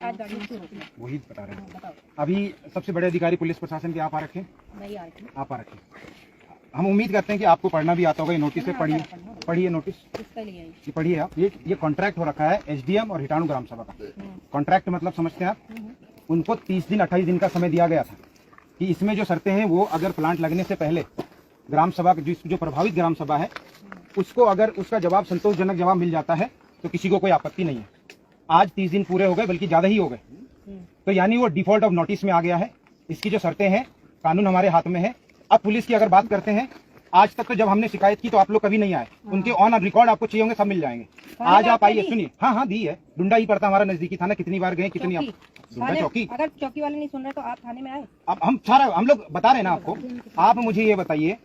वही बता रहे हैं। अभी सबसे बड़े अधिकारी पुलिस प्रशासन के आप आ रखे, आप आ रखे। हम उम्मीद करते हैं कि आपको पढ़ना भी आता होगा। ये नोटिस है, पढ़िए नोटिस, ये पढ़िए आप। ये कॉन्ट्रैक्ट हो रखा है एसडीएम और हिटाणु ग्राम सभा का। कॉन्ट्रैक्ट मतलब समझते हैं आप, उनको 30 दिन 28 दिन का समय दिया गया था कि इसमें जो शर्तें हैं वो अगर प्लांट लगने से पहले ग्राम सभा जो प्रभावित ग्राम सभा है उसको अगर उसका जवाब संतोषजनक जवाब मिल जाता है तो किसी को कोई आपत्ति नहीं है। आज 30 दिन पूरे हो गए, बल्कि ज्यादा ही हो गए, तो यानी वो डिफॉल्ट ऑफ नोटिस में आ गया है। इसकी जो शर्तें हैं, कानून हमारे हाथ में है। अब पुलिस की अगर बात करते हैं, आज तक तो जब हमने शिकायत की तो आप लोग कभी नहीं आए। उनके ऑन रिकॉर्ड आपको चाहिए होंगे, सब मिल जाएंगे। आज आप आइए, सुनिए। हाँ दी है, डुंडा ही पड़ता हमारा नजदीकी थाना। कितनी बार गए, कितनी डुंडा चौकी। अगर चौकी वाले नहीं सुन रहे तो आप थाने में आए। अब हम लोग बता रहे हैं ना आपको। आप मुझे ये बताइए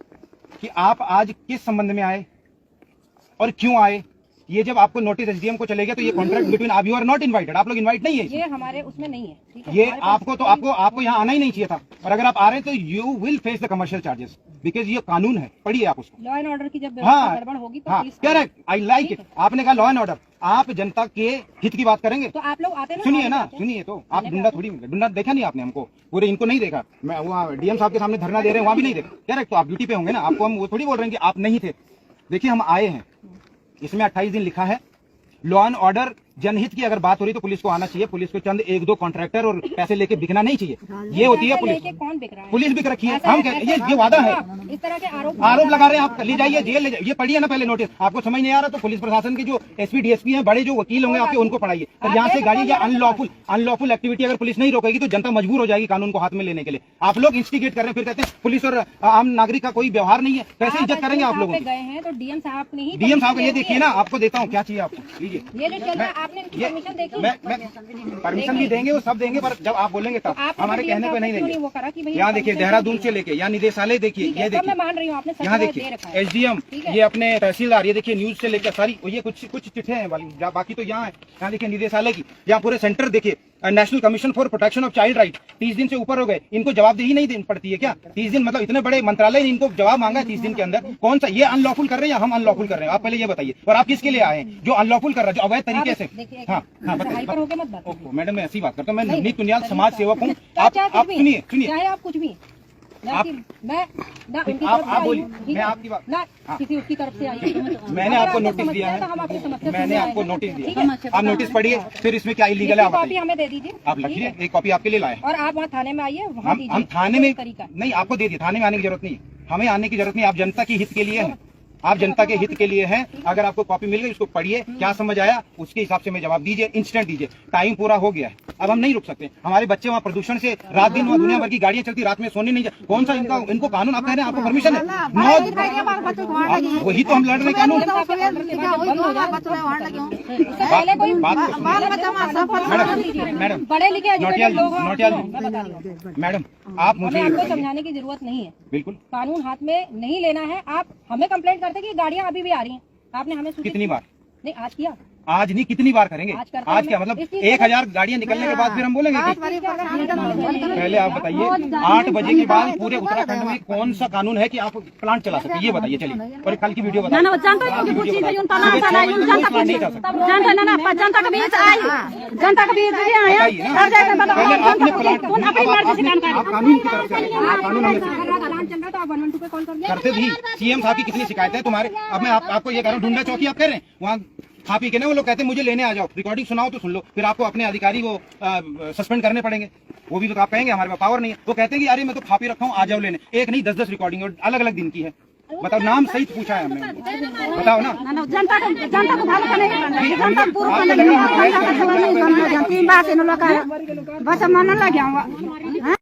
कि आप आज किस संबंध में आए और क्यों आए। ये जब आपको नोटिस एसडीएम को चलेगा तो ये कॉन्ट्रैक्ट बिटवीन आप, यू आर नॉट इनवाइटेड, आप लोग इनवाइट नहीं है। ये हमारे उसमें नहीं है, ठीक है? ये आपको यहाँ आना ही नहीं चाहिए था। और अगर आप आ रहे हैं तो you will face the commercial charges, because ये कानून है। पढ़िए आप उसको। लॉ एंड ऑर्डर की जब गड़बड़ होगी तो हाँ, करेक्ट, आई लाइक इट। आपने कहा लॉ एंड ऑर्डर, आप जनता के हित की बात करेंगे तो आप लोग आते सुनिए ना, सुनिए। तो आप डुंडा देखा नहीं आपने, हमको पूरे इनको नहीं देखा। मैं वहाँ डीएम साहब के सामने धरना दे रहे हैं, वहाँ भी नहीं देखा। करेक्ट, तो आप ड्यूटी पे होंगे ना, आपको हम वो थोड़ी बोल रहे हैं कि आप नहीं थे। देखिए हम आए हैं, इसमें 28 दिन लिखा है। लॉ एंड ऑर्डर, जनहित की अगर बात हो रही तो पुलिस को आना चाहिए। पुलिस को चंद 1-2 कॉन्ट्रैक्टर और पैसे लेके बिकना नहीं चाहिए। ये होती है पुलिस। कौन बिक रहा है? पुलिस बिक रखी है। हम ये वादा है। इस तरह के आरोप लगा रहे हैं आप। ले जाइए जेल ले जाइए। ये पढ़िए ना पहले नोटिस। आपको समझ नहीं आ रहा तो पुलिस प्रशासन के जो एसपी डीएसपी हैं, बड़े जो वकील होंगे आपके, उनको पढ़ाइए। और यहाँ से गाड़ी या अनलॉफुल एक्टिविटी अगर पुलिस नहीं रोकेगी तो जनता मजबूर हो जाएगी कानून को हाथ में लेने के लिए। आप लोग इंस्टिगेट कर रहे हैं, फिर कहते हैं पुलिस और आम नागरिक का कोई व्यवहार नहीं है। कैसे इज्जत करेंगे आप लोग? गए हैं तो डीएम साहब ने ही, डीएम साहब का ये देखिए ना, आपको देता हूँ क्या चाहिए आपको, लीजिए। ये जो चल रहा है आपने परमिशन देखी? मैं परमिशन भी देंगे, वो सब देंगे, पर जब आप बोलेंगे तब। हमारे कहने पे नहीं देंगे। यहाँ देखिए, देहरादून से लेके यहाँ निदेशालय देखिए, ये देखिए, मैं मान रही हूँ आपने यहाँ देखिए एसडीएम, ये अपने तहसीलदार, ये देखिए न्यूज से लेकर सारी, ये कुछ चिट्ठे हैं वाली, बाकी तो यहाँ है। यहाँ देखिए निदेशालय की, यहाँ पूरे सेंटर देखिए, national commission for protection of child right. 30 दिन से ऊपर हो गए, इनको जवाबदेही नहीं देनी पड़ती है क्या? 30 दिन मतलब इतने बड़े मंत्रालय ने इनको जवाब मांगा है 30 दिन के अंदर। कौन सा ये अनलॉफुल कर रहे हैं या हम अनलॉफुल कर रहे हैं? आप पहले ये बताइए। और आप किसके लिए आए हैं? जो अनलॉफुल कर रहा है, जो अवैध तरीके से। हाँ, मैडम मैं ऐसी बात करता हूँ, मैं नवनीत कुनियाल समाज सेवक हूँ। आप सुनिए, चाहे आप कुछ भी, आप बोलिए, मैं आपकी बात किसी उसकी तरफ से आई। मैंने आपको नोटिस दिया है, मैंने आपको नोटिस दिया है। आप नोटिस पढ़िए, फिर इसमें क्या इलीगल है आप कॉपी हमें दे दीजिए। आप लिखिए, एक कॉपी आपके लिए लाए। और आप वहाँ थाने में आइए, हम थाने में नहीं, आपको दे दिए। थाने में आने की जरूरत नहीं, हमें आने की जरूरत नहीं। आप जनता के हित के लिए हैं, आप जनता के हित के लिए हैं। अगर आपको कॉपी मिल गई, उसको पढ़िए, क्या समझ आया उसके हिसाब से हमें जवाब दीजिए, इंस्टेंट दीजिए। टाइम पूरा हो गया है, अब हम नहीं रुक सकते। हमारे बच्चे वहाँ प्रदूषण से रात दिन, वहाँ दुनिया भर की गाड़ियाँ चलती, रात में सोने नहीं। कौन सा इनको कानून? आप कह रहे हैं आपको परमिशन है? वही तो हम लड़ रहे कानून। मैडम पढ़े लिखे मैडम, आप मुझे आपको समझाने की जरूरत नहीं है। बिल्कुल, कानून हाथ में नहीं लेना है। आप हमें कंप्लेंट करते कि गाड़ियां अभी भी आ रही हैं। आपने हमें कितनी बार? नहीं, आज किया। आज नहीं, कितनी बार करेंगे? आज क्या मतलब 1000 गाड़ियां निकलने के बाद फिर हम बोलेंगे कि पहले आप बताइए 8 बजे के बाद पूरे उत्तराखंड में कौन सा कानून है कि आप प्लांट चला सकते? ये बताइए। चलिए, और कल की वीडियो बताइए। करते भी सीएम साहब की कितनी शिकायत है तुम्हारे। अब मैं आपको ये कह रहा हूँ, ढूंढा चौकी आप कह रहे हैं, वहाँ खा पी के ना वो लोग कहते हैं मुझे लेने आ जाओ, रिकॉर्डिंग सुनाओ तो सुन लो, फिर आपको अपने अधिकारी वो सस्पेंड करने पड़ेंगे। वो भी तो आप कहेंगे हमारे पास पावर नहीं है। वो कहते हैं कि अरे मैं तो खा पी रखा हूँ, आ जाओ लेने। एक नहीं 10-10 रिकॉर्डिंग और अलग अलग दिन की है। बताओ, नाम सहित पूछा है हमने, बताओ ना। जनता को भालो का नहीं, जनता पूरा आपको लग रहा है बस मन लग गया।